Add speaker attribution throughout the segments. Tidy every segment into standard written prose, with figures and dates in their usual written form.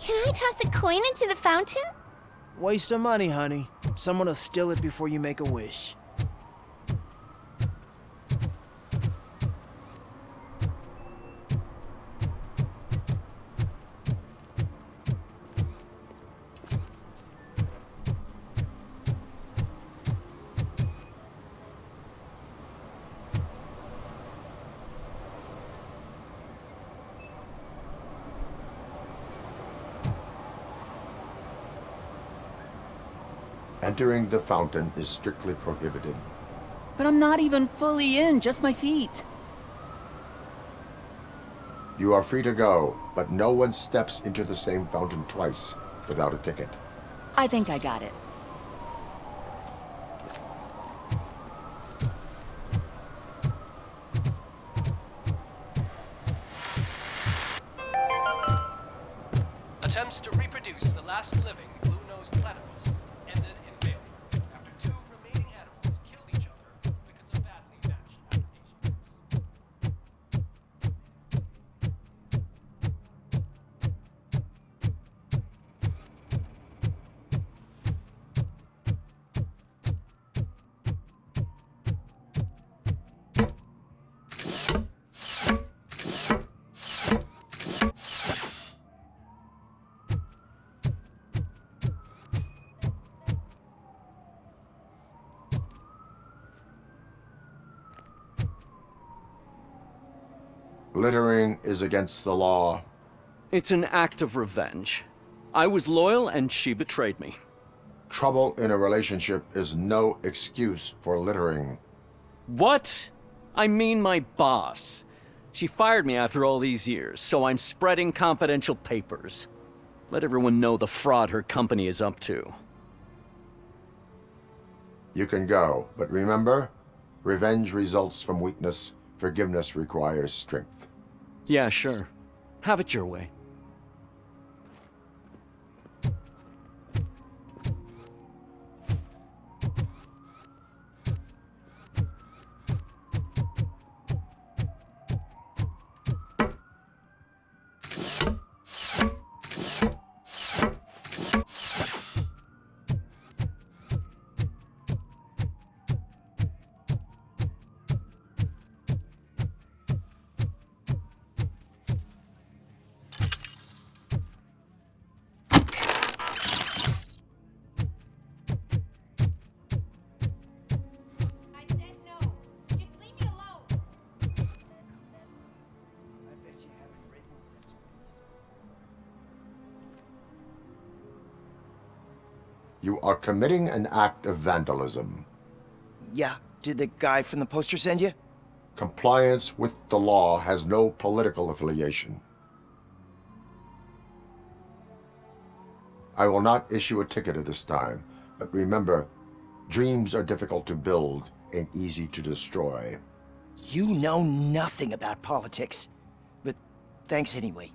Speaker 1: Can I toss a coin into the fountain?
Speaker 2: Waste of money, honey. Someone will steal it before you make a wish.
Speaker 3: Entering the fountain is strictly prohibited.
Speaker 4: But I'm not even fully in, just my feet.
Speaker 3: You are free to go, but no one steps into the same fountain twice without a ticket.
Speaker 4: I think I got it.
Speaker 5: Attempts to reproduce the last living blue-nosed platypus ended in failure after two remaining animals killed each other because of badly matched adaptations.
Speaker 3: Littering is against the law.
Speaker 6: It's an act of revenge. I was loyal and she betrayed me.
Speaker 3: Trouble in a relationship is no excuse for littering.
Speaker 6: What? I mean my boss. She fired me after all these years, so I'm spreading confidential papers. Let everyone know the fraud her company is up to.
Speaker 3: You can go, but remember, revenge results from weakness. Forgiveness requires strength.
Speaker 6: Yeah, sure. Have it your way.
Speaker 3: You are committing an act of vandalism.
Speaker 2: Yeah, did the guy from the poster send you?
Speaker 3: Compliance with the law has no political affiliation. I will not issue a ticket at this time, but remember, dreams are difficult to build and easy to destroy.
Speaker 2: You know nothing about politics. But thanks anyway.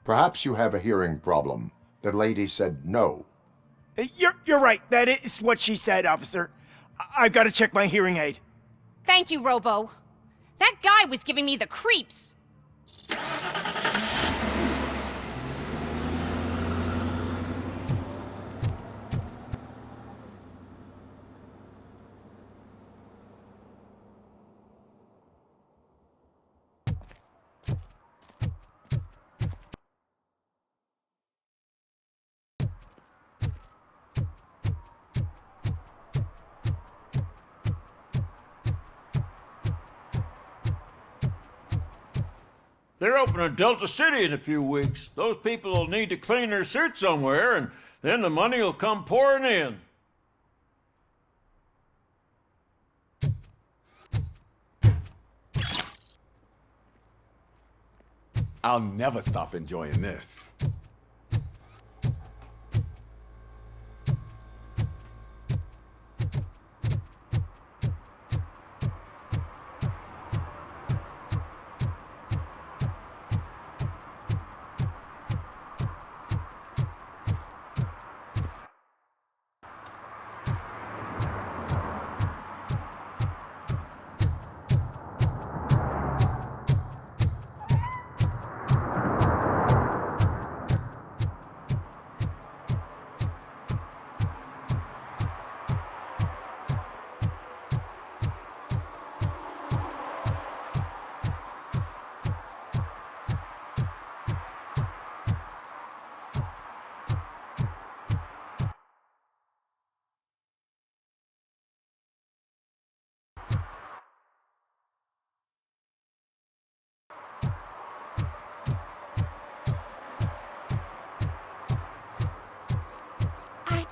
Speaker 3: Perhaps you have a hearing problem. The lady said no.
Speaker 2: You're right. That is what she said, officer. I've got to check my hearing aid.
Speaker 1: Thank you, Robo. That guy was giving me the creeps.
Speaker 7: They're opening Delta City in a few weeks. Those people will need to clean their suits somewhere, and then the money will come pouring in.
Speaker 8: I'll never stop enjoying this.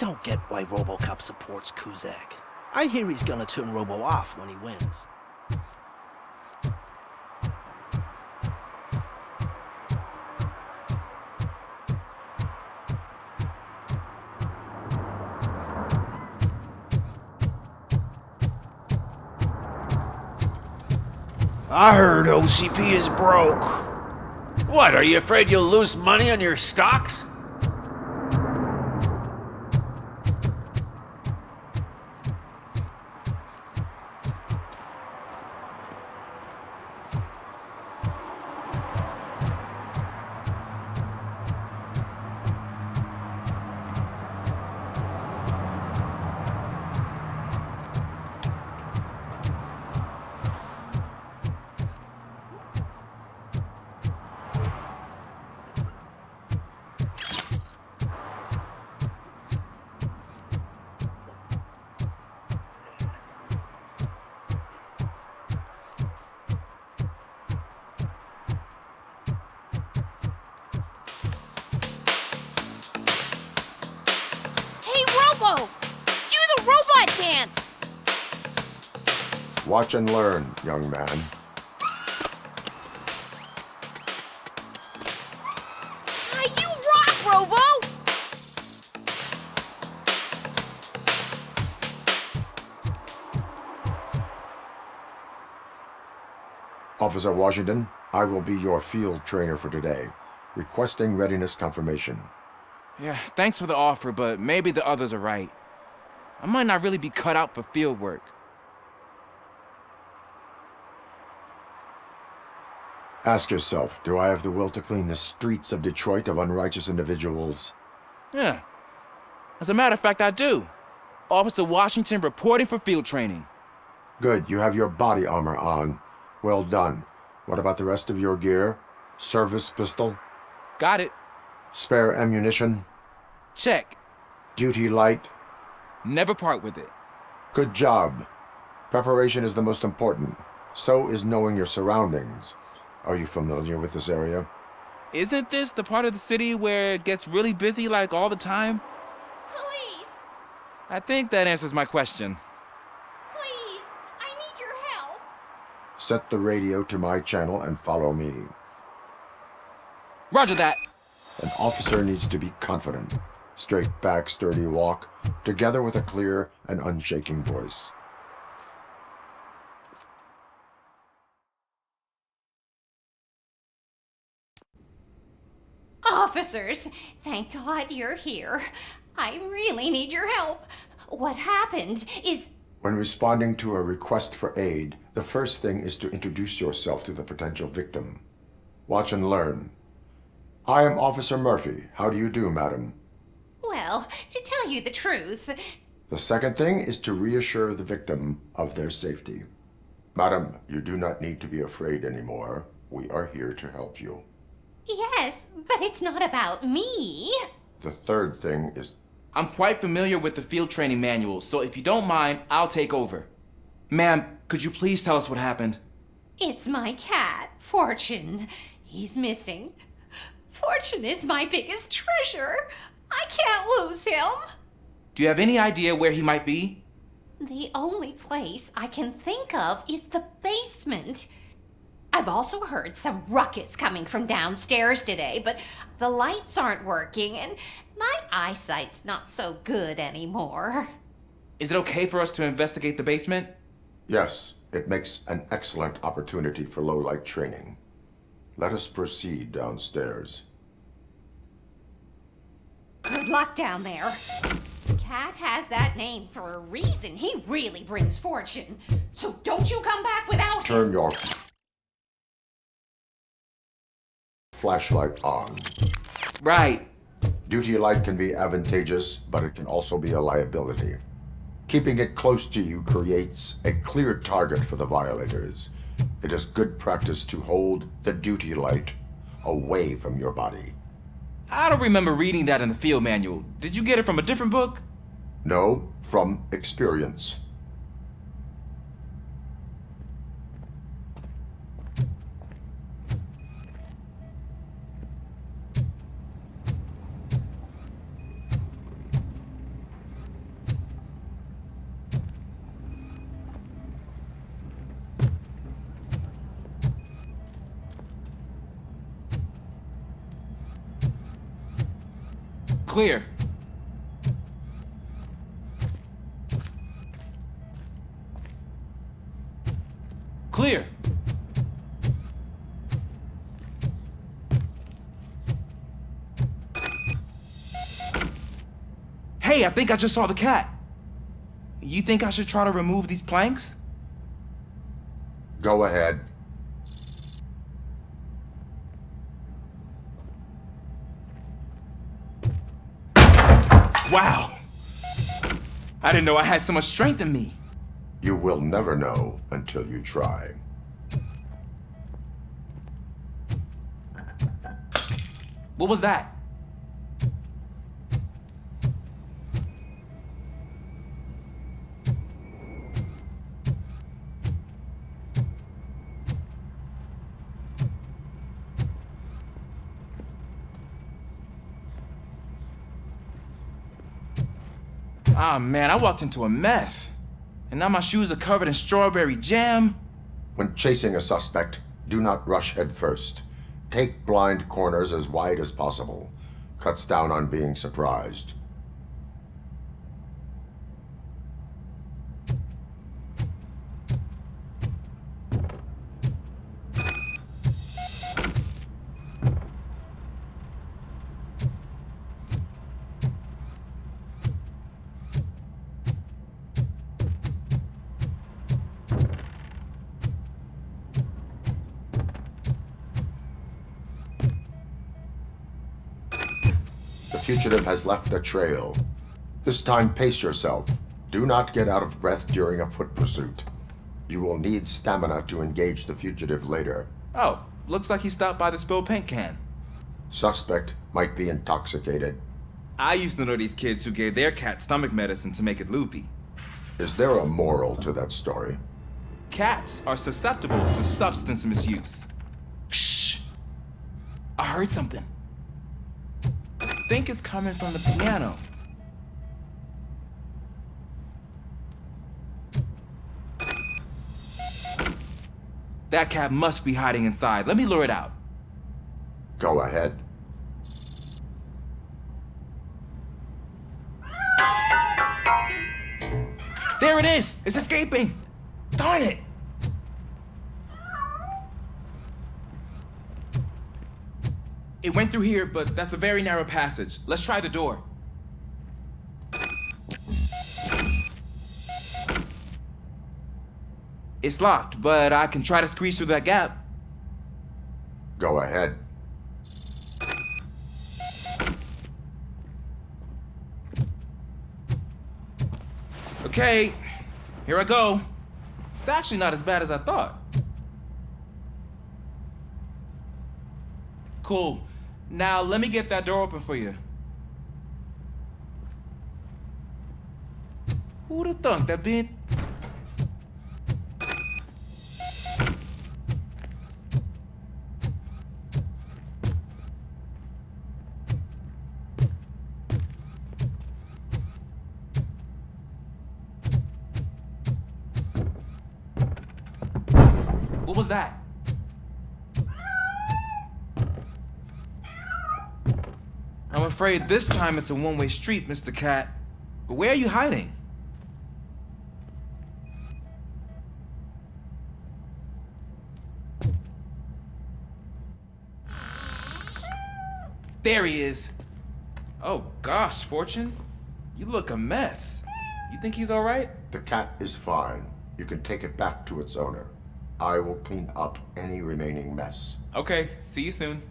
Speaker 9: don't get why RoboCop supports Kuzak. I hear he's gonna turn Robo off when he wins.
Speaker 2: I heard OCP is broke.
Speaker 7: What, are you afraid you'll lose money on your stocks?
Speaker 1: Dance!
Speaker 3: Watch and learn, young man.
Speaker 1: You rock, Robo!
Speaker 3: Officer Washington, I will be your field trainer for today. Requesting readiness confirmation.
Speaker 10: Yeah, thanks for the offer, but maybe the others are right. I might not really be cut out for field work.
Speaker 3: Ask yourself, do I have the will to clean the streets of Detroit of unrighteous individuals?
Speaker 10: Yeah. As a matter of fact, I do. Officer Washington reporting for field training.
Speaker 3: Good, you have your body armor on. Well done. What about the rest of your gear? Service pistol?
Speaker 10: Got it.
Speaker 3: Spare ammunition?
Speaker 10: Check.
Speaker 3: Duty light?
Speaker 10: Never part with it.
Speaker 3: Good job. Preparation is the most important. So is knowing your surroundings. Are you familiar with this area?
Speaker 10: Isn't this the part of the city where it gets really busy like all the time?
Speaker 1: Please!
Speaker 10: I think that answers my question.
Speaker 1: Please! I need your help!
Speaker 3: Set the radio to my channel and follow me.
Speaker 10: Roger that.
Speaker 3: An officer needs to be confident. Straight back, sturdy walk, together with a clear and unshaking voice.
Speaker 1: Officers, thank God you're here. I really need your help. What happened is...
Speaker 3: When responding to a request for aid, the first thing is to introduce yourself to the potential victim. Watch and learn. I am Officer Murphy. How do you do, madam?
Speaker 1: Well, to tell you the truth...
Speaker 3: The second thing is to reassure the victim of their safety. Madam, you do not need to be afraid anymore. We are here to help you.
Speaker 1: Yes, but it's not about me.
Speaker 3: The third thing is...
Speaker 10: I'm quite familiar with the field training manual, so if you don't mind, I'll take over. Ma'am, could you please tell us what happened?
Speaker 1: It's my cat, Fortune. He's missing. Fortune is my biggest treasure. I can't lose him.
Speaker 10: Do you have any idea where he might be?
Speaker 1: The only place I can think of is the basement. I've also heard some ruckus coming from downstairs today, but the lights aren't working and my eyesight's not so good anymore.
Speaker 10: Is it okay for us to investigate the basement?
Speaker 3: Yes, it makes an excellent opportunity for low-light training. Let us proceed downstairs.
Speaker 1: Good luck down there. Cat has that name for a reason. He really brings fortune. So don't you come back without him.
Speaker 3: Turn your flashlight on.
Speaker 10: Right.
Speaker 3: Duty light can be advantageous, but it can also be a liability. Keeping it close to you creates a clear target for the violators. It is good practice to hold the duty light away from your body.
Speaker 10: I don't remember reading that in the field manual. Did you get it from a different book?
Speaker 3: No, from experience.
Speaker 10: Clear. Clear. Hey, I think I just saw the cat. You think I should try to remove these planks?
Speaker 3: Go ahead.
Speaker 10: Wow. I didn't know I had so much strength in me.
Speaker 3: You will never know until you try.
Speaker 10: What was that? Ah, man, I walked into a mess. And now my shoes are covered in strawberry jam.
Speaker 3: When chasing a suspect, do not rush head first. Take blind corners as wide as possible. Cuts down on being surprised. The fugitive has left a trail. This time, pace yourself. Do not get out of breath during a foot pursuit. You will need stamina to engage the fugitive later.
Speaker 10: Oh, looks like he stopped by the spilled paint can.
Speaker 3: Suspect might be intoxicated.
Speaker 10: I used to know these kids who gave their cat stomach medicine to make it loopy.
Speaker 3: Is there a moral to that story?
Speaker 10: Cats are susceptible to substance misuse. Shh! I heard something. I think it's coming from the piano. That cat must be hiding inside. Let me lure it out.
Speaker 3: Go ahead.
Speaker 10: There it is! It's escaping! Darn it! It went through here, but that's a very narrow passage. Let's try the door. It's locked, but I can try to squeeze through that gap.
Speaker 3: Go ahead.
Speaker 10: Okay, here I go. It's actually not as bad as I thought. Cool. Now let me get that door open for you. Who'd have thunk that been? What was that? I'm afraid this time it's a one-way street, Mr. Cat. But where are you hiding? There he is. Oh gosh, Fortune. You look a mess. You think he's all right?
Speaker 3: The cat is fine. You can take it back to its owner. I will clean up any remaining mess.
Speaker 10: Okay, see you soon.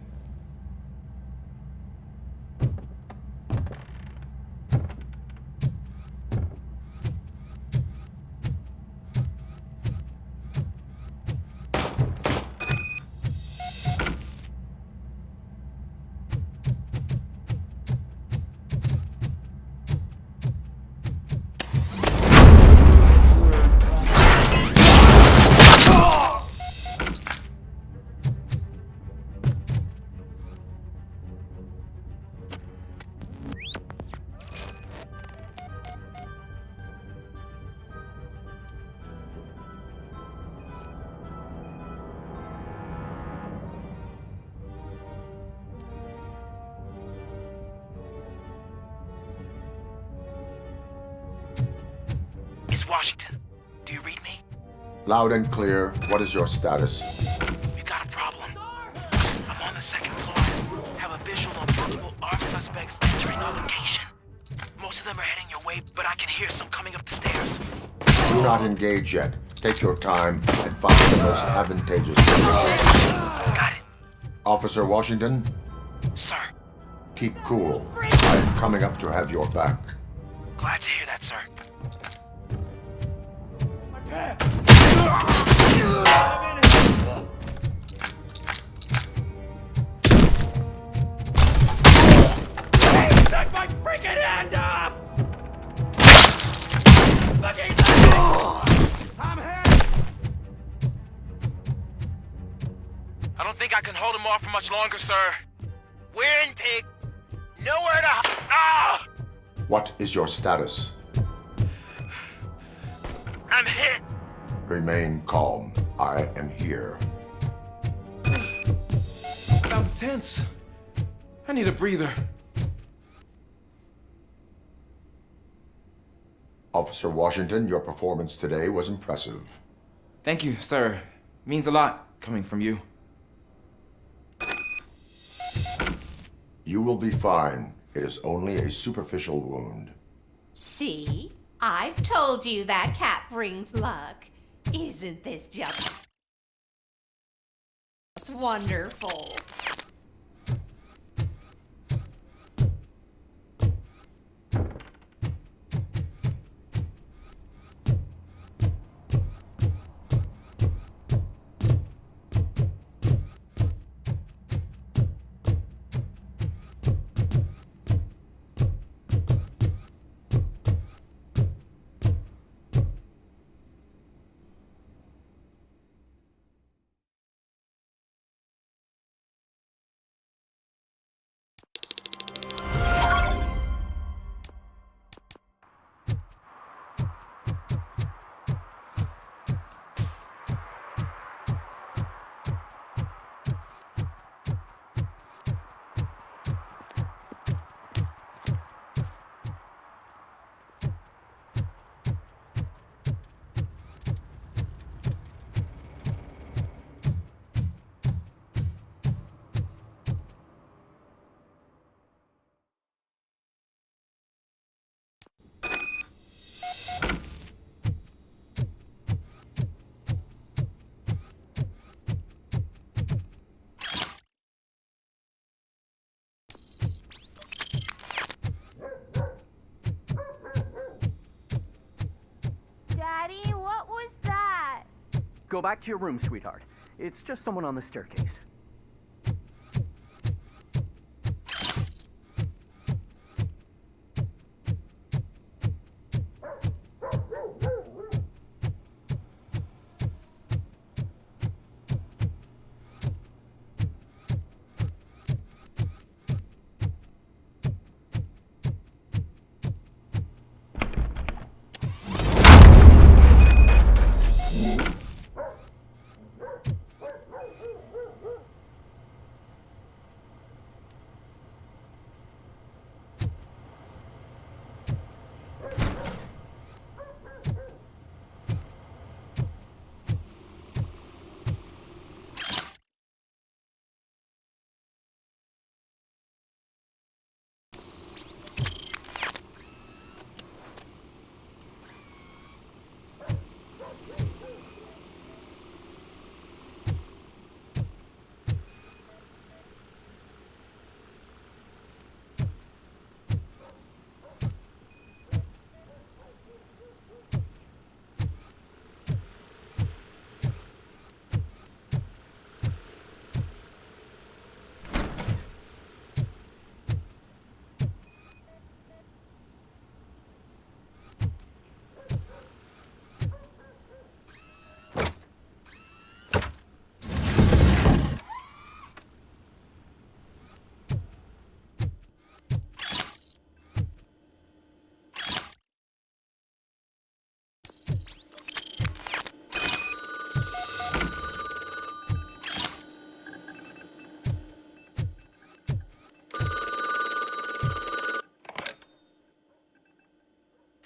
Speaker 9: Washington. Do you read me?
Speaker 3: Loud and clear. What is your status?
Speaker 9: We got a problem. I'm on the second floor. Have a visual on multiple armed suspects entering our location. Most of them are heading your way, but I can hear some coming up the stairs.
Speaker 3: Do not engage yet. Take your time and find the most advantageous position.
Speaker 9: Got it.
Speaker 3: Officer Washington,
Speaker 9: Sir.
Speaker 3: keep cool. I am coming up to have your back.
Speaker 9: Glad to hear that, sir.
Speaker 2: My pants! Hey, suck my freaking hand off! Fucking I'm hit!
Speaker 9: I don't think I can hold him off for much longer, sir. We're in, pig. Nowhere to Ah!
Speaker 3: What is your status?
Speaker 9: I'm hit.
Speaker 3: Remain calm. I am here.
Speaker 10: That was tense. I need a breather.
Speaker 3: Officer Washington, your performance today was impressive.
Speaker 10: Thank you, sir. Means a lot coming from you.
Speaker 3: You will be fine. It is only a superficial wound.
Speaker 1: See? I've told you that cat brings luck. Isn't this just wonderful?
Speaker 11: Daddy, what was that?
Speaker 6: Go back to your room, sweetheart. It's just someone on the staircase.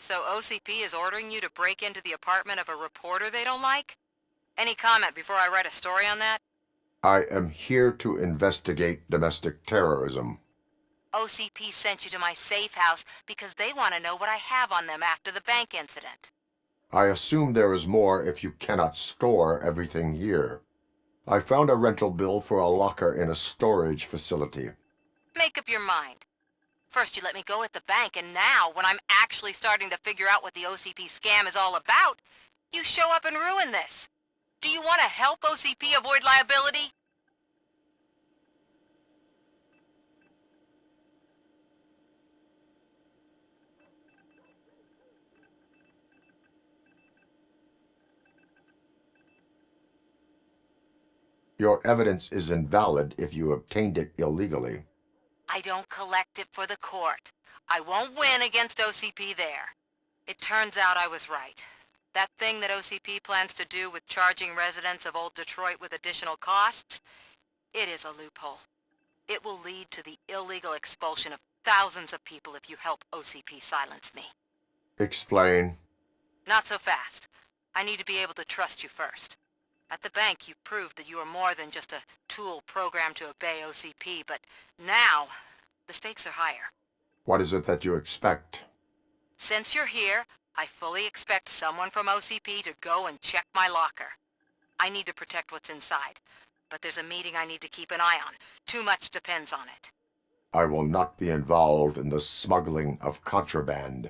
Speaker 12: So OCP is ordering you to break into the apartment of a reporter they don't like? Any comment before I write a story on that?
Speaker 3: I am here to investigate domestic terrorism.
Speaker 12: OCP sent you to my safe house because they want to know what I have on them after the bank incident.
Speaker 3: I assume there is more if you cannot store everything here. I found a rental bill for a locker in a storage facility.
Speaker 12: Make up your mind. First you let me go at the bank, and now, when I'm actually starting to figure out what the OCP scam is all about, you show up and ruin this. Do you want to help OCP avoid liability?
Speaker 3: Your evidence is invalid if you obtained it illegally.
Speaker 12: I don't collect it for the court. I won't win against OCP there. It turns out I was right. That thing that OCP plans to do with charging residents of Old Detroit with additional costs, it is a loophole. It will lead to the illegal expulsion of thousands of people if you help OCP silence me.
Speaker 3: Explain.
Speaker 12: Not so fast. I need to be able to trust you first. At the bank, you proved that you are more than just a tool programmed to obey OCP, but now, the stakes are higher.
Speaker 3: What is it that you expect?
Speaker 12: Since you're here, I fully expect someone from OCP to go and check my locker. I need to protect what's inside, but there's a meeting I need to keep an eye on. Too much depends on it.
Speaker 3: I will not be involved in the smuggling of contraband.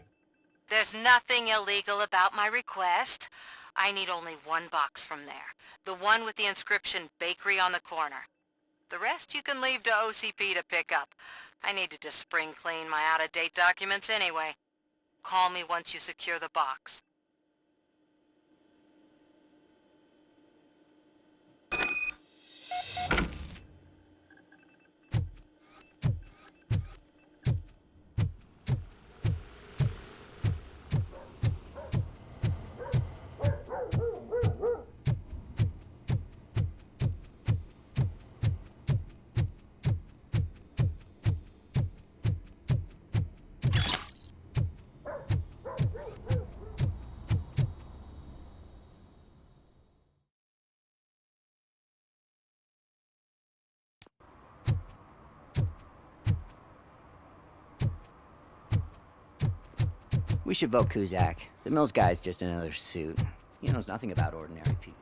Speaker 12: There's nothing illegal about my request. I need only one box from there. The one with the inscription Bakery on the corner. The rest you can leave to OCP to pick up. I need to just spring clean my out-of-date documents anyway. Call me once you secure the box.
Speaker 13: We should vote Kuzak. The Mills guy's just another suit. He knows nothing about ordinary people.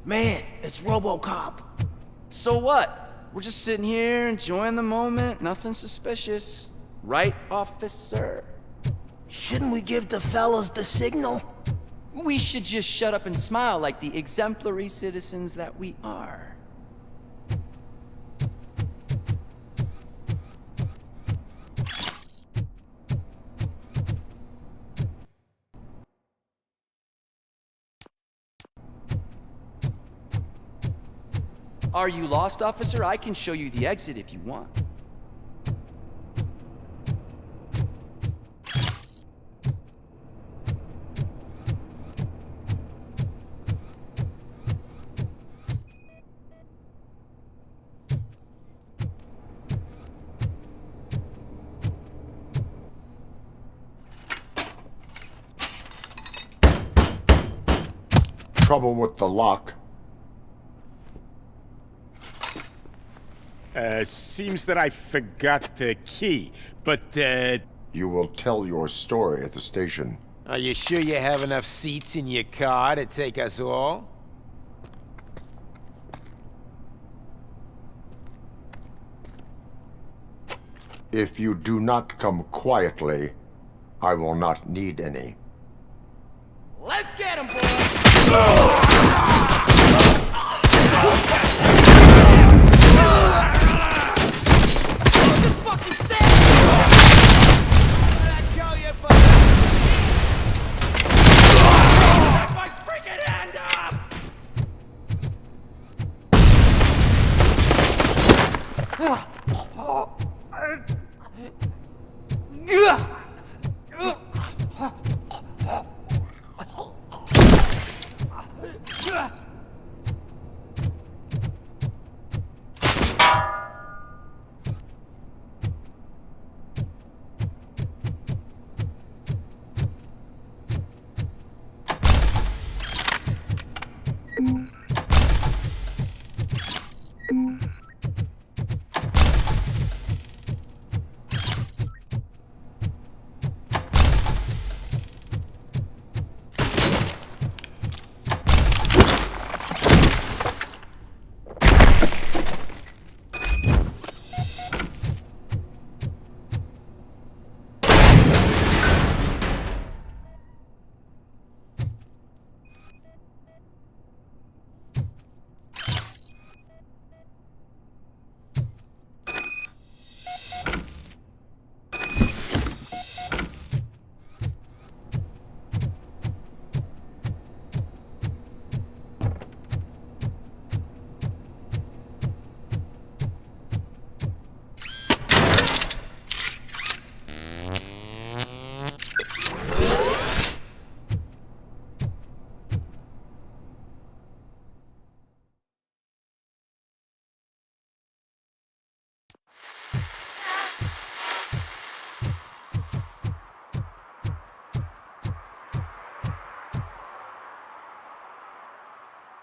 Speaker 2: Man, it's RoboCop.
Speaker 10: So what? We're just sitting here enjoying the moment, nothing suspicious. Right, officer?
Speaker 2: Shouldn't we give the fellas the signal?
Speaker 10: We should just shut up and smile like the exemplary citizens that we are. Are you lost, officer? I can show you the exit if you want.
Speaker 3: Trouble with the lock.
Speaker 2: Seems that I forgot the key, but,
Speaker 3: You will tell your story at the station.
Speaker 14: Are you sure you have enough seats in your car to take us all?
Speaker 3: If you do not come quietly, I will not need any.
Speaker 14: Let's get him, boys! Just fucking stand! I tell you, but... my freaking hand up!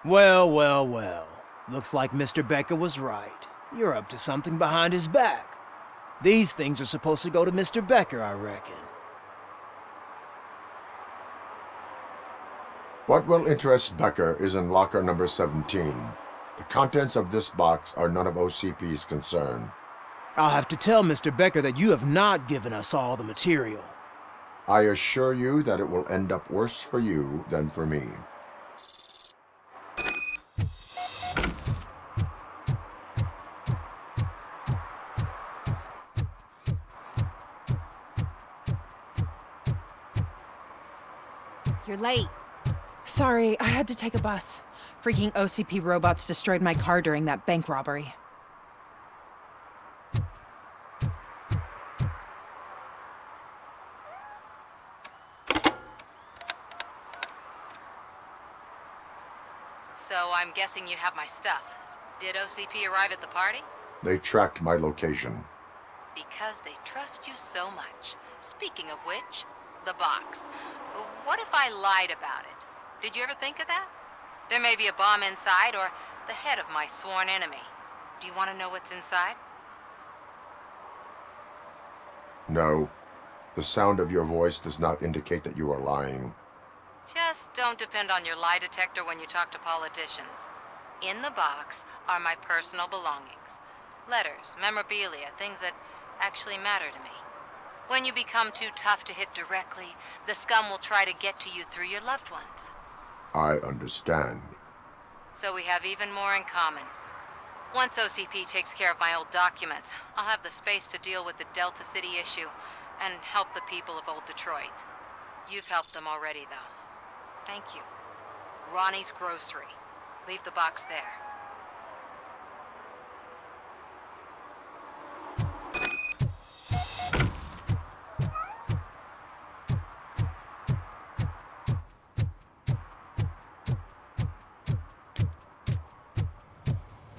Speaker 14: Well. Looks like Mr. Becker was right. You're up to something behind his back. These things are supposed to go to Mr. Becker, I reckon.
Speaker 3: What will interest Becker is in locker number 17. The contents of this box are none of OCP's concern.
Speaker 14: I'll have to tell Mr. Becker that you have not given us all the material.
Speaker 3: I assure you that it will end up worse for you than for me.
Speaker 15: You're late. Sorry, I had to take a bus. Freaking OCP robots destroyed my car during that bank robbery.
Speaker 12: So I'm guessing you have my stuff. Did OCP arrive at the party?
Speaker 3: They tracked my location.
Speaker 12: Because they trust you so much. Speaking of which, the box. What if I lied about it? Did you ever think of that? There may be a bomb inside or the head of my sworn enemy. Do you want to know what's inside?
Speaker 3: No. The sound of your voice does not indicate that you are lying.
Speaker 12: Just don't depend on your lie detector when you talk to politicians. In the box are my personal belongings. Letters, memorabilia, things that actually matter to me. When you become too tough to hit directly, the scum will try to get to you through your loved ones.
Speaker 3: I understand.
Speaker 12: So we have even more in common. Once OCP takes care of my old documents, I'll have the space to deal with the Delta City issue and help the people of Old Detroit. You've helped them already, though. Thank you. Ronnie's Grocery. Leave the box there.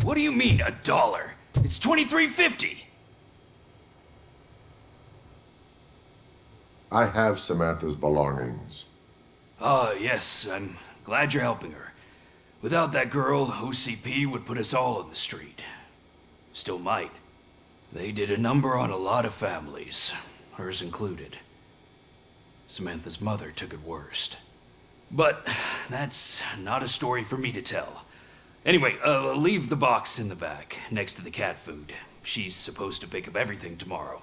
Speaker 16: What do you mean, $1? It's $23.50.
Speaker 3: I have Samantha's belongings.
Speaker 16: Ah, yes, I'm glad you're helping her. Without that girl, OCP would put us all on the street. Still might. They did a number on a lot of families, hers included. Samantha's mother took it worst. But that's not a story for me to tell. Anyway, leave the box in the back, next to the cat food. She's supposed to pick up everything tomorrow.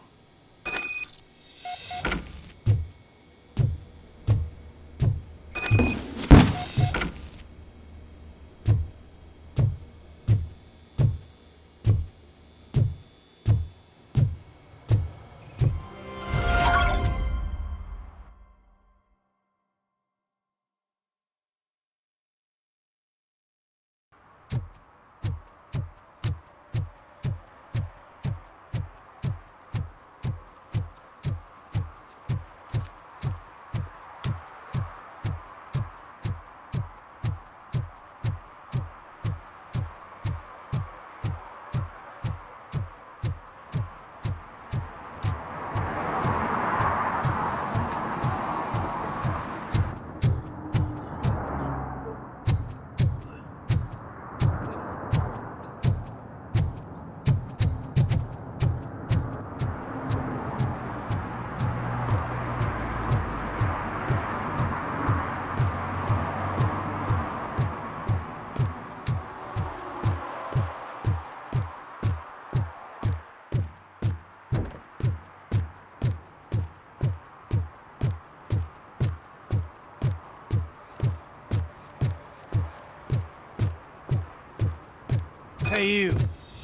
Speaker 14: Hey, you.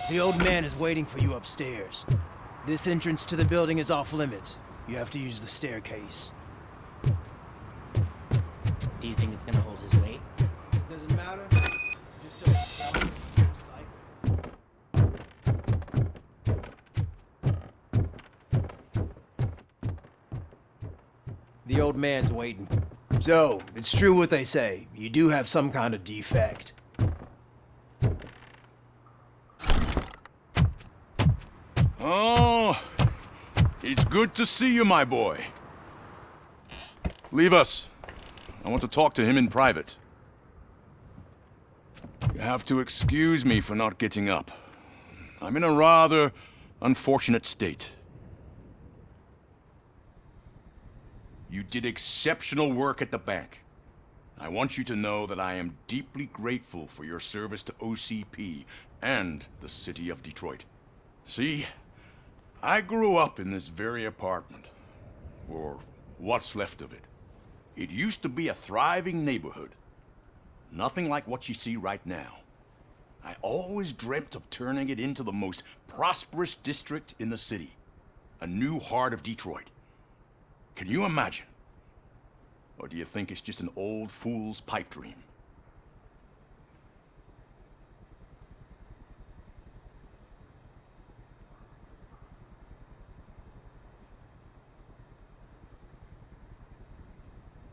Speaker 14: The old man is waiting for you upstairs. This entrance to the building is off limits. You have to use the staircase.
Speaker 17: Do you think it's gonna hold his weight?
Speaker 14: Doesn't matter. Just don't The old man's waiting. So, it's true what they say. You do have some kind of defect.
Speaker 18: Oh, it's good to see you, my boy. Leave us. I want to talk to him in private. You have to excuse me for not getting up. I'm in a rather unfortunate state. You did exceptional work at the bank. I want you to know that I am deeply grateful for your service to OCP and the city of Detroit. See, I grew up in this very apartment, or what's left of it. It used to be a thriving neighborhood. Nothing like what you see right now. I always dreamt of turning it into the most prosperous district in the city. A new heart of Detroit. Can you imagine? Or do you think it's just an old fool's pipe dream?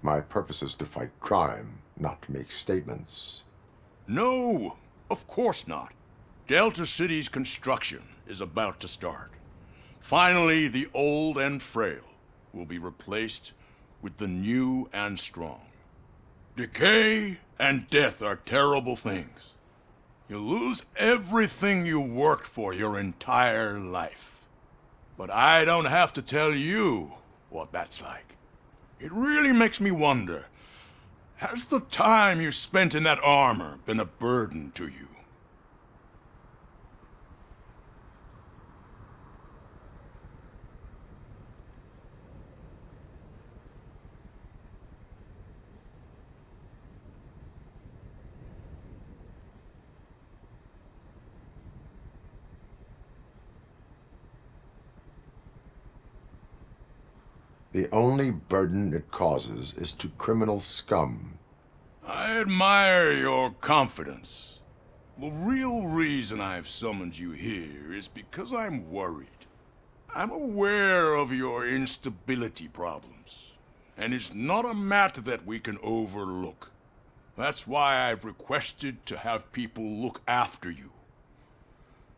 Speaker 3: My purpose is to fight crime, not to make statements.
Speaker 18: No, of course not. Delta City's construction is about to start. Finally, the old and frail will be replaced with the new and strong. Decay and death are terrible things. You lose everything you worked for your entire life. But I don't have to tell you what that's like. It really makes me wonder, has the time you spent in that armor been a burden to you?
Speaker 3: The only burden it causes is to criminal scum.
Speaker 18: I admire your confidence. The real reason I've summoned you here is because I'm worried. I'm aware of your instability problems, and it's not a matter that we can overlook. That's why I've requested to have people look after you.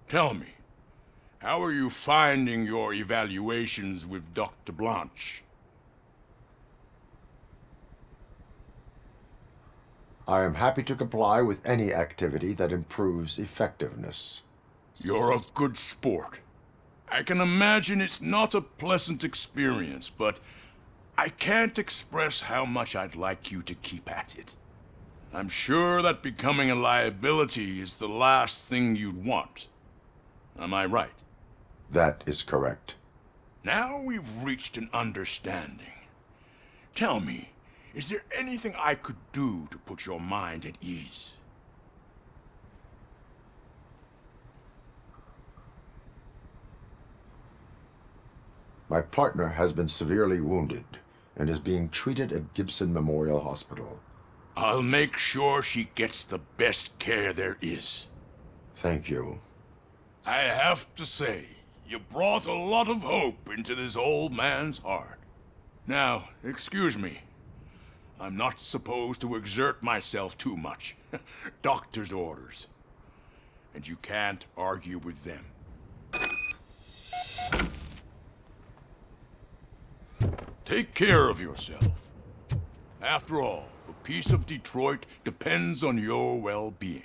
Speaker 18: Tell me, how are you finding your evaluations with Dr. Blanche?
Speaker 3: I am happy to comply with any activity that improves effectiveness.
Speaker 18: You're a good sport. I can imagine it's not a pleasant experience, but I can't express how much I'd like you to keep at it. I'm sure that becoming a liability is the last thing you'd want. Am I right?
Speaker 3: That is correct.
Speaker 18: Now we've reached an understanding. Tell me, is there anything I could do to put your mind at ease?
Speaker 3: My partner has been severely wounded and is being treated at Gibson Memorial Hospital.
Speaker 18: I'll make sure she gets the best care there is.
Speaker 3: Thank you.
Speaker 18: I have to say, you brought a lot of hope into this old man's heart. Now, excuse me. I'm not supposed to exert myself too much. Doctor's orders. And you can't argue with them. Take care of yourself. After all, the peace of Detroit depends on your well-being.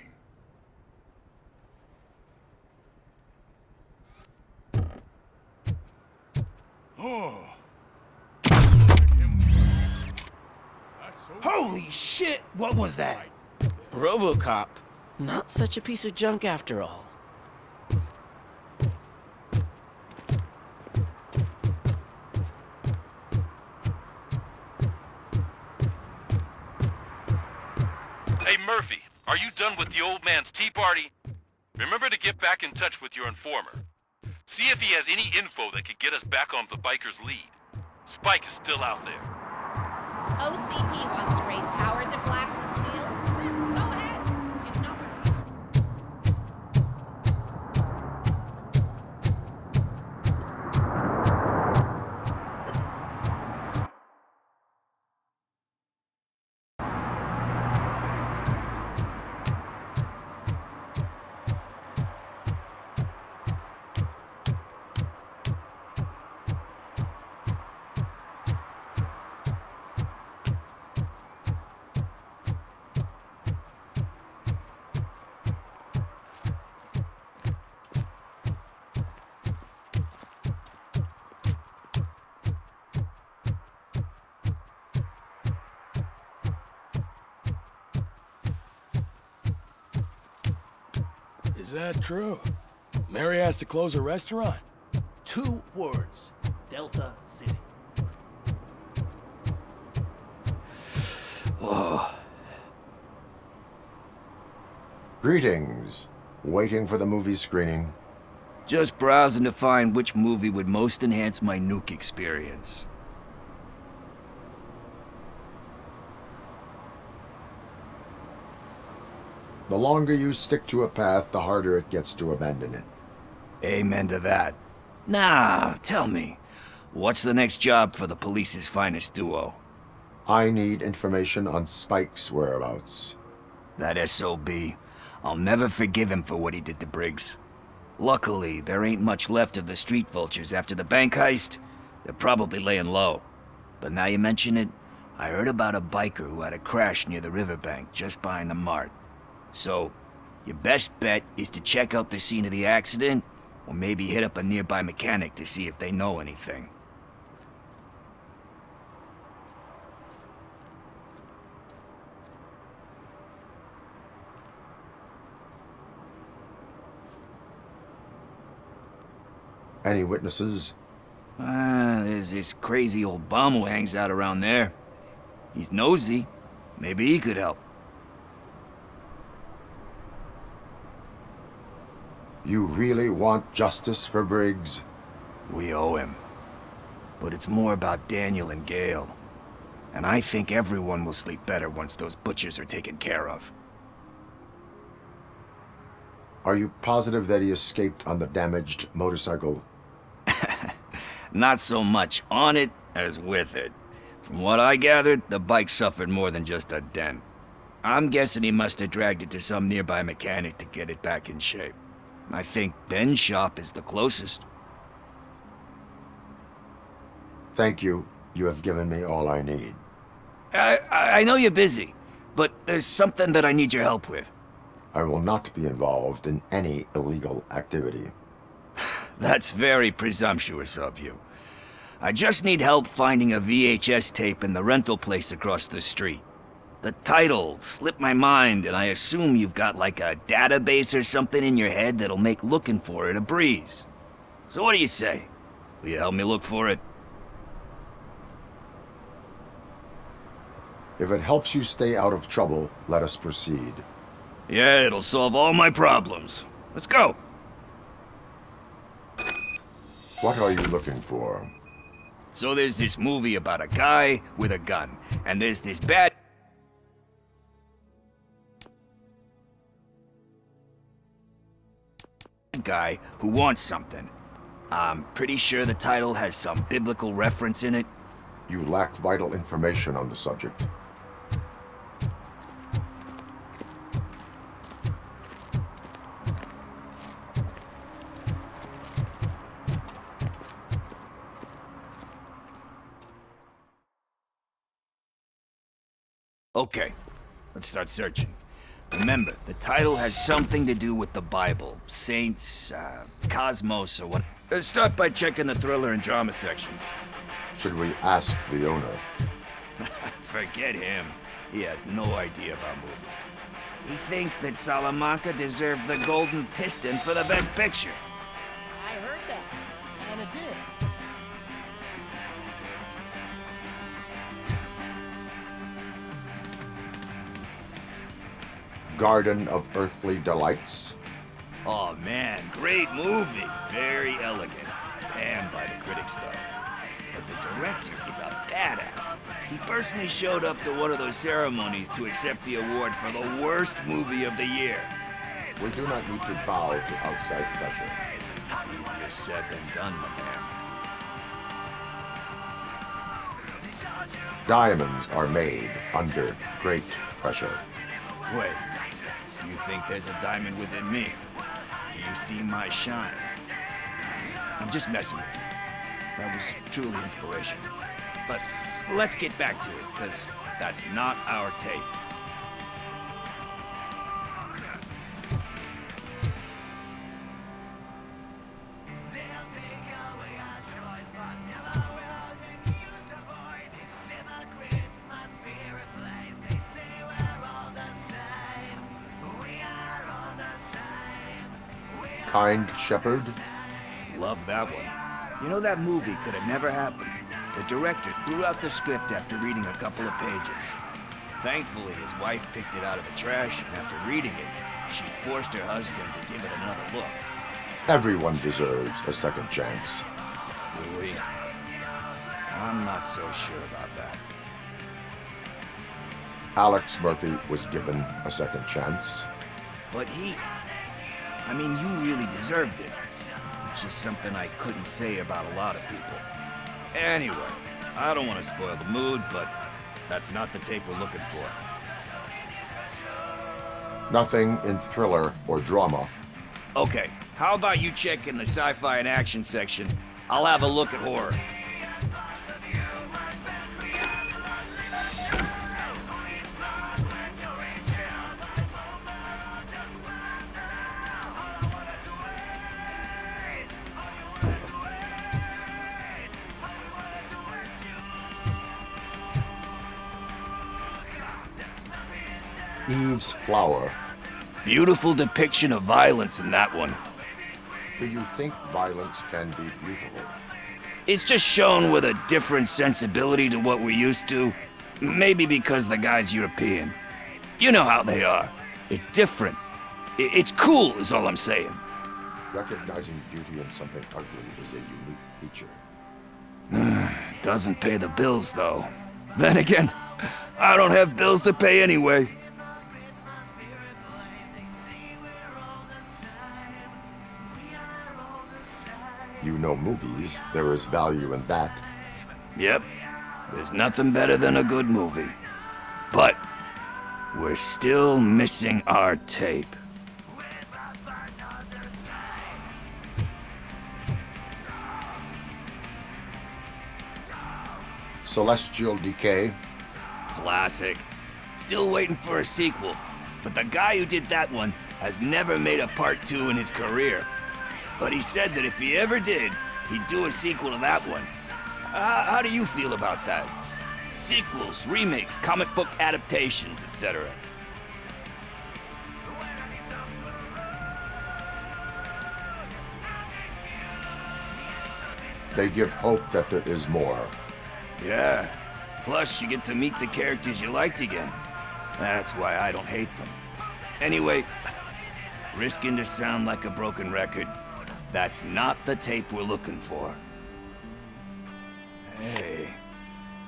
Speaker 18: Oh.
Speaker 14: Holy shit! What was that?
Speaker 17: RoboCop. Not such a piece of junk after all.
Speaker 9: Hey, Murphy, are you done with the old man's tea party?
Speaker 19: Remember to get back in touch with your informer. See if he has any info that could get us back on the biker's lead. Spike is still out there.
Speaker 1: OCP wants to raise towers at Glass and Steel. Go ahead. Just not hurt.
Speaker 20: Is that true? Mary has to close a restaurant?
Speaker 21: 2 words. Delta City.
Speaker 3: Oh. Greetings. Waiting for the movie screening.
Speaker 16: Just browsing to find which movie would most enhance my nuke experience.
Speaker 3: The longer you stick to a path, the harder it gets to abandon it.
Speaker 16: Amen to that. Nah, tell me, what's the next job for the police's finest duo?
Speaker 3: I need information on Spike's whereabouts.
Speaker 16: That SOB. I'll never forgive him for what he did to Briggs. Luckily, there ain't much left of the street vultures after the bank heist. They're probably laying low. But now you mention it, I heard about a biker who had a crash near the riverbank just behind the mart. So, your best bet is to check out the scene of the accident, or maybe hit up a nearby mechanic to see if they know anything.
Speaker 3: Any witnesses?
Speaker 16: There's this crazy old bum who hangs out around there. He's nosy. Maybe he could help.
Speaker 3: You really want justice for Briggs?
Speaker 16: We owe him. But it's more about Daniel and Gale. And I think everyone will sleep better once those butchers are taken care of.
Speaker 3: Are you positive that he escaped on the damaged motorcycle?
Speaker 16: Not so much on it as with it. From what I gathered, the bike suffered more than just a dent. I'm guessing he must have dragged it to some nearby mechanic to get it back in shape. I think Ben's shop is the closest.
Speaker 3: Thank you. You have given me all I need.
Speaker 16: I know you're busy, but there's something that I need your help with.
Speaker 3: I will not be involved in any illegal activity.
Speaker 16: That's very presumptuous of you. I just need help finding a VHS tape in the rental place across the street. The title slipped my mind, and I assume you've got like a database or something in your head that'll make looking for it a breeze. So what do you say? Will you help me look for it?
Speaker 3: If it helps you stay out of trouble, let us proceed.
Speaker 16: Yeah, it'll solve all my problems. Let's go.
Speaker 3: What are you looking for?
Speaker 16: So there's this movie about a guy with a gun, and there's this bad guy who wants something. I'm pretty sure the title has some biblical reference in it.
Speaker 3: You lack vital information on the subject.
Speaker 16: Okay, let's start searching. Remember, the title has something to do with the Bible, saints, cosmos, or what. Let's start by checking the thriller and drama sections.
Speaker 3: Should we ask the owner?
Speaker 16: Forget him. He has no idea about movies. He thinks that Salamanca deserved the Golden Piston for the Best Picture.
Speaker 17: I heard that, and it did.
Speaker 3: Garden of Earthly Delights?
Speaker 4: Oh man, great movie. Very elegant. Panned by the critics though. But the director is a badass. He personally showed up to one of those ceremonies to accept the award for the worst movie of the year.
Speaker 3: We do not need to bow to outside pressure.
Speaker 4: Easier said than done, my man.
Speaker 3: Diamonds are made under great pressure.
Speaker 4: Wait, do you think there's a diamond within me? Do you see my shine? I'm just messing with you. That was truly inspirational. But let's get back to it, because that's not our tape.
Speaker 3: Kind Shepherd?
Speaker 4: Love that one. You know, that movie could have never happened. The director threw out the script after reading a couple of pages. Thankfully, his wife picked it out of the trash, and after reading it, she forced her husband to give it another look.
Speaker 3: Everyone deserves a second chance.
Speaker 4: Do we? I'm not so sure about that.
Speaker 3: Alex Murphy was given a second chance.
Speaker 4: But I mean, you really deserved it. Which is something I couldn't say about a lot of people. Anyway, I don't want to spoil the mood, but that's not the tape we're looking for.
Speaker 3: Nothing in thriller or drama.
Speaker 4: Okay, how about you check in the sci-fi and action section? I'll have a look at horror.
Speaker 3: Eve's Flower.
Speaker 4: Beautiful depiction of violence in that one.
Speaker 3: Do you think violence can be beautiful?
Speaker 4: It's just shown with a different sensibility to what we're used to. Maybe because the guy's European. You know how they are. It's different. It's cool is all I'm saying.
Speaker 3: Recognizing beauty in something ugly is a unique feature.
Speaker 4: Doesn't pay the bills, though. Then again, I don't have bills to pay anyway.
Speaker 3: You know movies, there is value in that.
Speaker 4: Yep, there's nothing better than a good movie. But we're still missing our tape.
Speaker 3: Celestial Decay.
Speaker 4: Classic. Still waiting for a sequel, but the guy who did that one has never made a part 2 in his career. But he said that if he ever did, he'd do a sequel to that one. How do you feel about that? Sequels, remakes, comic book adaptations, etc.
Speaker 3: They give hope that there is more.
Speaker 4: Yeah. Plus, you get to meet the characters you liked again. That's why I don't hate them. Anyway, risking to sound like a broken record, that's not the tape we're looking for. Hey,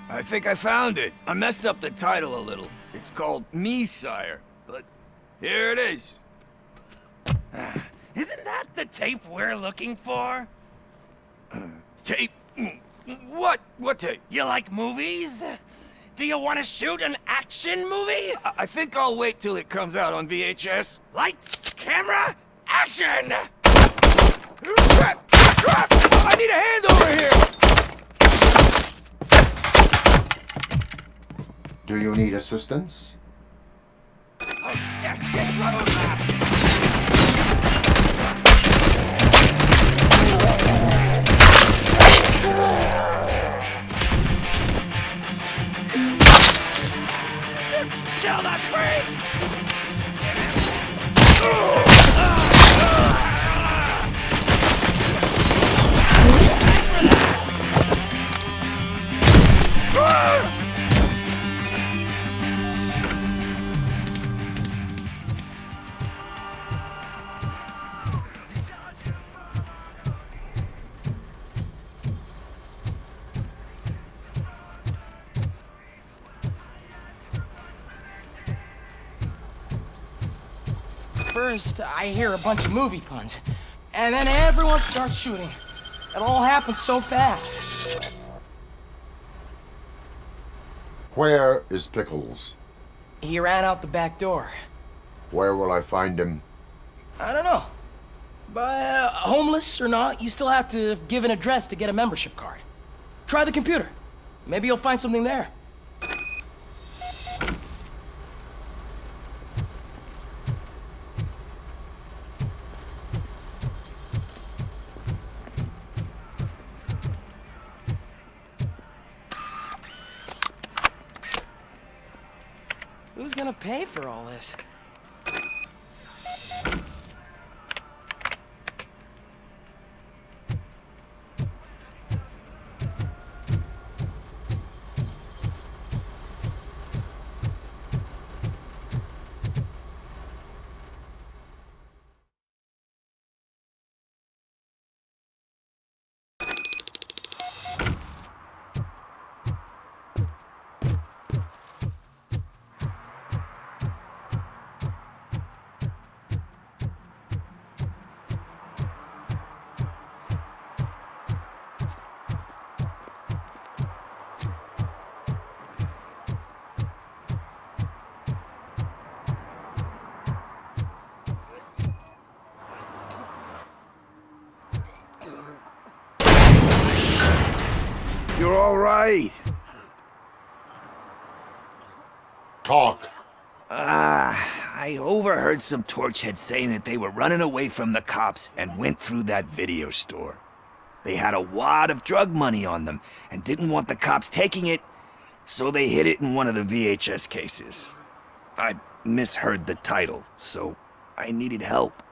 Speaker 4: I think I found it. I messed up the title a little. It's called Me, Sire, but here it is.
Speaker 9: Isn't that the tape we're looking for?
Speaker 4: Tape? What? What tape?
Speaker 9: You like movies? Do you want to shoot an action movie?
Speaker 4: I think I'll wait till it comes out on VHS.
Speaker 9: Lights, camera, action!
Speaker 4: Crap! Crap! I need a hand over here!
Speaker 3: Do you need assistance?
Speaker 9: Oh, shit! Get RoboCop! Kill that freak!
Speaker 5: First, I hear a bunch of movie puns, and then everyone starts shooting. It all happens so fast.
Speaker 3: Where is Pickles?
Speaker 5: He ran out the back door.
Speaker 3: Where will I find him?
Speaker 5: I don't know. But homeless or not, you still have to give an address to get a membership card. Try the computer. Maybe you'll find something there. Who's gonna pay for all this?
Speaker 4: You're all right.
Speaker 3: Talk.
Speaker 4: I overheard some torchheads saying that they were running away from the cops and went through that video store. They had a wad of drug money on them and didn't want the cops taking it, so they hid it in one of the VHS cases. I misheard the title, so I needed help.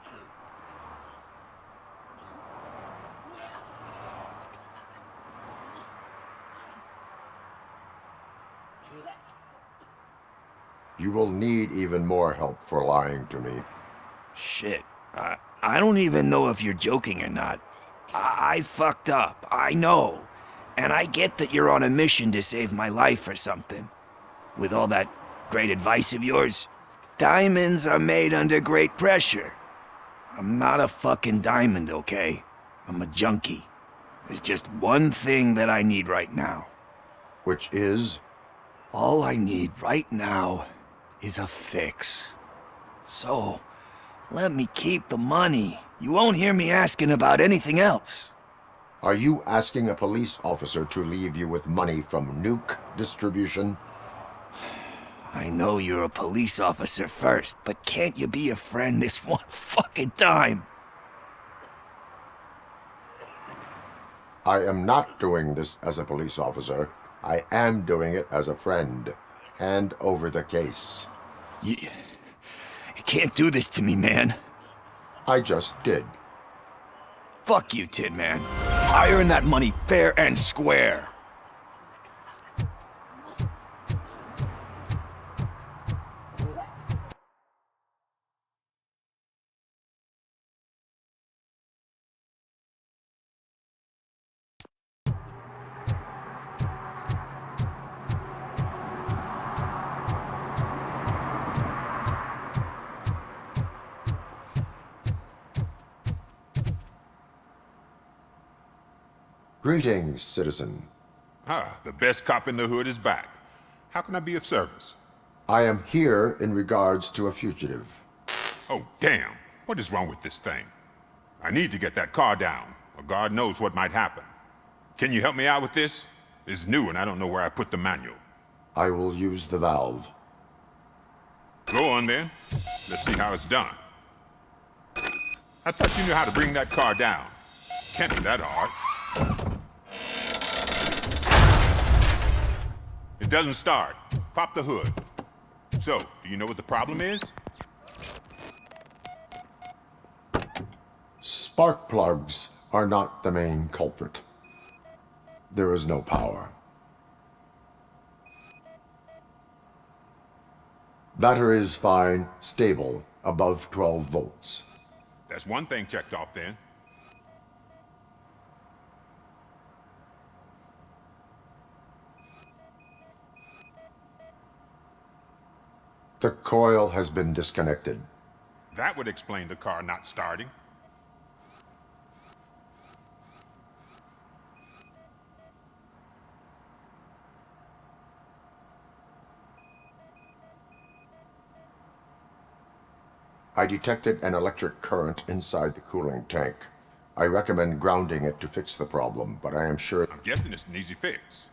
Speaker 3: You will need even more help for lying to me.
Speaker 4: Shit. I don't even know if you're joking or not. I fucked up, I know. And I get that you're on a mission to save my life or something. With all that great advice of yours, diamonds are made under great pressure. I'm not a fucking diamond, okay? I'm a junkie. There's just one thing that I need right now.
Speaker 3: Which is?
Speaker 4: All I need right now is a fix. So, let me keep the money. You won't hear me asking about anything else.
Speaker 3: Are you asking a police officer to leave you with money from nuke distribution?
Speaker 4: I know you're a police officer first, but can't you be a friend this one fucking time?
Speaker 3: I am not doing this as a police officer. I am doing it as a friend. Hand over the case.
Speaker 4: You can't do this to me, man.
Speaker 3: I just did.
Speaker 4: Fuck you, Tin Man. I earned that money fair and square.
Speaker 3: Greetings, citizen.
Speaker 18: The best cop in the hood is back. How can I be of service?
Speaker 3: I am here in regards to a fugitive.
Speaker 18: Oh, damn. What is wrong with this thing? I need to get that car down, or God knows what might happen. Can you help me out with this? It's new and I don't know where I put the manual.
Speaker 3: I will use the valve.
Speaker 18: Go on then. Let's see how it's done. I thought you knew how to bring that car down. Can't be that hard. It doesn't start. Pop the hood. So, do you know what the problem is?
Speaker 3: Spark plugs are not the main culprit. There is no power. Battery is fine, stable, above 12 volts.
Speaker 18: That's one thing checked off then.
Speaker 3: The coil has been disconnected.
Speaker 18: That would explain the car not starting.
Speaker 3: I detected an electric current inside the cooling tank. I recommend grounding it to fix the problem, but I am sure...
Speaker 18: I'm guessing it's an easy fix.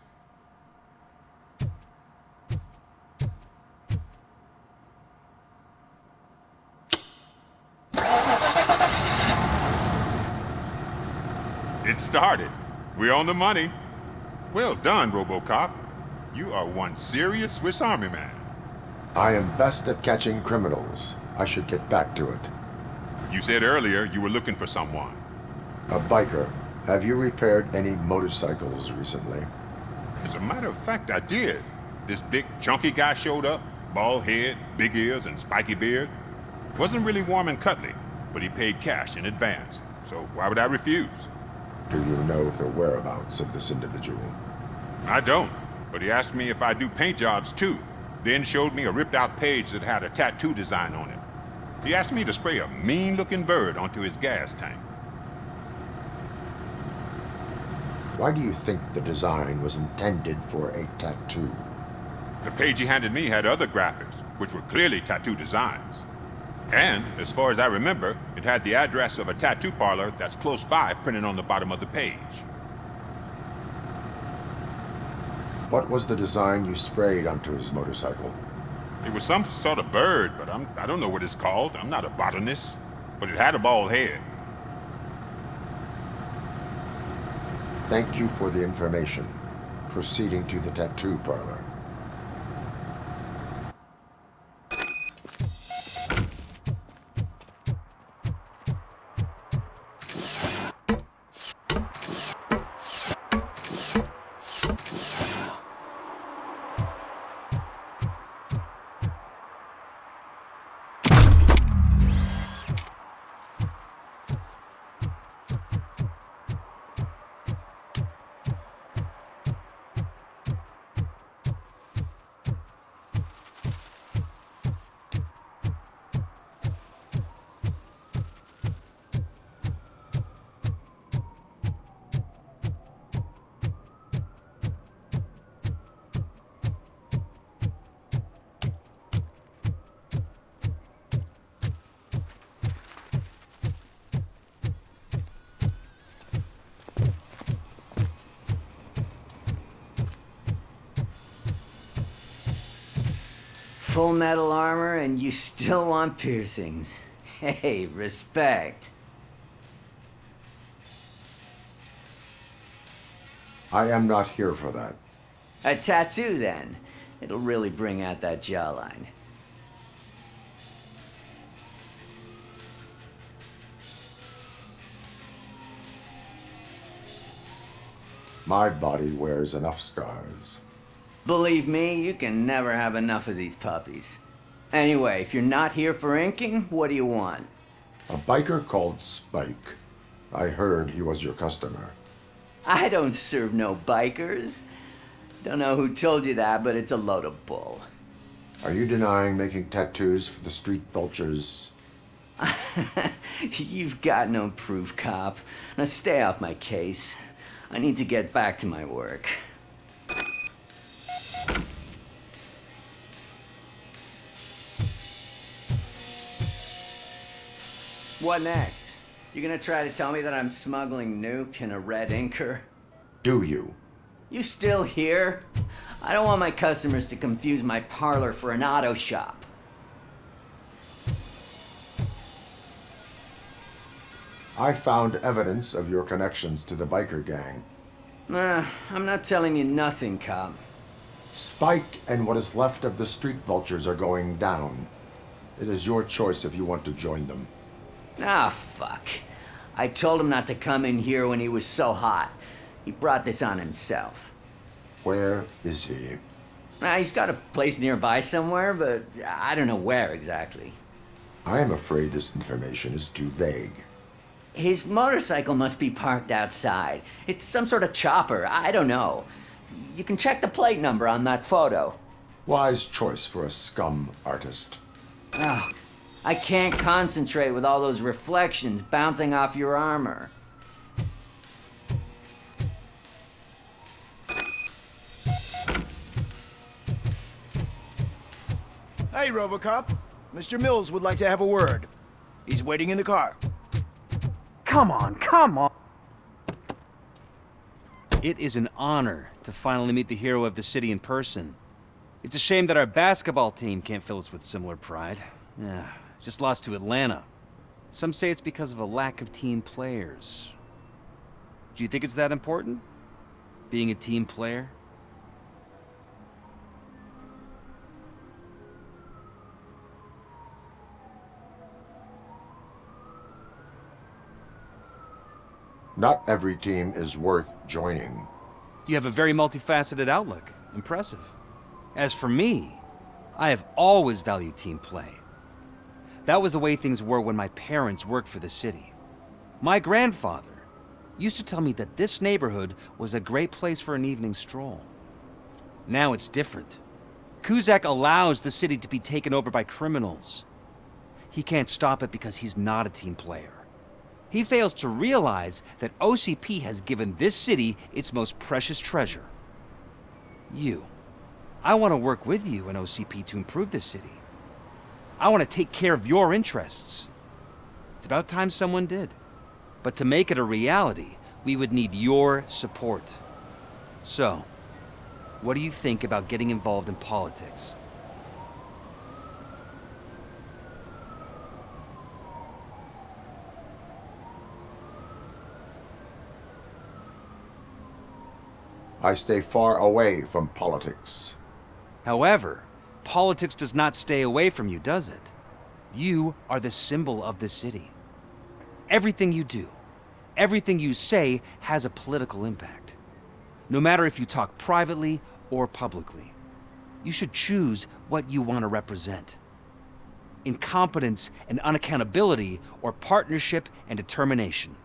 Speaker 18: It started. We're on the money. Well done, RoboCop. You are one serious Swiss Army man.
Speaker 3: I am best at catching criminals. I should get back to it.
Speaker 18: You said earlier you were looking for someone.
Speaker 3: A biker. Have you repaired any motorcycles recently?
Speaker 18: As a matter of fact, I did. This big, chunky guy showed up. Bald head, big ears, and spiky beard. Wasn't really warm and cuddly, but he paid cash in advance. So why would I refuse?
Speaker 3: Do you know the whereabouts of this individual?
Speaker 18: I don't, but he asked me if I do paint jobs too. Then showed me a ripped-out page that had a tattoo design on it. He asked me to spray a mean-looking bird onto his gas tank.
Speaker 3: Why do you think the design was intended for a tattoo?
Speaker 18: The page he handed me had other graphics, which were clearly tattoo designs. And, as far as I remember, it had the address of a tattoo parlor that's close by printed on the bottom of the page.
Speaker 3: What was the design you sprayed onto his motorcycle?
Speaker 18: It was some sort of bird, but I don't know what it's called. I'm not a botanist. But it had a bald head.
Speaker 3: Thank you for the information. Proceeding to the tattoo parlor.
Speaker 13: Full metal armor and you still want piercings. Hey, respect.
Speaker 3: I am not here for that.
Speaker 13: A tattoo, then. It'll really bring out that jawline.
Speaker 3: My body wears enough scars.
Speaker 13: Believe me, you can never have enough of these puppies. Anyway, if you're not here for inking, what do you want?
Speaker 3: A biker called Spike. I heard he was your customer.
Speaker 13: I don't serve no bikers. Don't know who told you that, but it's a load of bull.
Speaker 3: Are you denying making tattoos for the street vultures?
Speaker 13: You've got no proof, cop. Now stay off my case. I need to get back to my work. What next? You gonna try to tell me that I'm smuggling nuke in a red inker?
Speaker 3: Do you?
Speaker 13: You still here? I don't want my customers to confuse my parlor for an auto shop.
Speaker 3: I found evidence of your connections to the biker gang.
Speaker 13: I'm not telling you nothing, cop.
Speaker 3: Spike and what is left of the street vultures are going down. It is your choice if you want to join them.
Speaker 13: Ah, fuck. I told him not to come in here when he was so hot. He brought this on himself.
Speaker 3: Where is he?
Speaker 13: He's got a place nearby somewhere, but I don't know where exactly.
Speaker 3: I am afraid this information is too vague.
Speaker 13: His motorcycle must be parked outside. It's some sort of chopper. I don't know. You can check the plate number on that photo.
Speaker 3: Wise choice for a scum artist.
Speaker 13: Oh, I can't concentrate with all those reflections bouncing off your armor.
Speaker 2: Hey, RoboCop. Mr. Mills would like to have a word. He's waiting in the car.
Speaker 8: Come on, come on.
Speaker 22: It is an honor to finally meet the hero of the city in person. It's a shame that our basketball team can't fill us with similar pride. Yeah, just lost to Atlanta. Some say it's because of a lack of team players. Do you think it's that important? Being a team player?
Speaker 3: Not every team is worth joining.
Speaker 22: You have a very multifaceted outlook. Impressive. As for me, I have always valued team play. That was the way things were when my parents worked for the city. My grandfather used to tell me that this neighborhood was a great place for an evening stroll. Now it's different. Cusack allows the city to be taken over by criminals. He can't stop it because he's not a team player. He fails to realize that OCP has given this city its most precious treasure. You. I want to work with you and OCP to improve this city. I want to take care of your interests. It's about time someone did. But to make it a reality, we would need your support. So, what do you think about getting involved in politics?
Speaker 3: I stay far away from politics.
Speaker 22: However, politics does not stay away from you, does it? You are the symbol of the city. Everything you do, everything you say has a political impact. No matter if you talk privately or publicly, you should choose what you want to represent. Incompetence and unaccountability, or partnership and determination.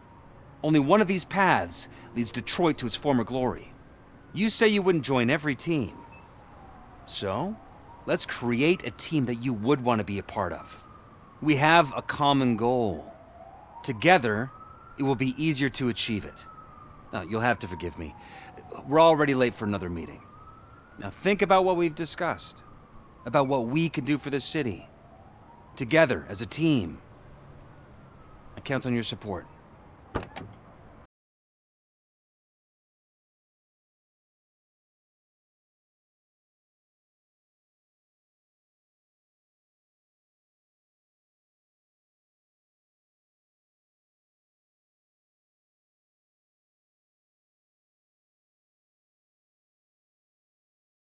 Speaker 22: Only one of these paths leads Detroit to its former glory. You say you wouldn't join every team. So, let's create a team that you would want to be a part of. We have a common goal. Together, it will be easier to achieve it. You'll have to forgive me. We're already late for another meeting. Now think about what we've discussed. About what we can do for this city. Together, as a team. I count on your support.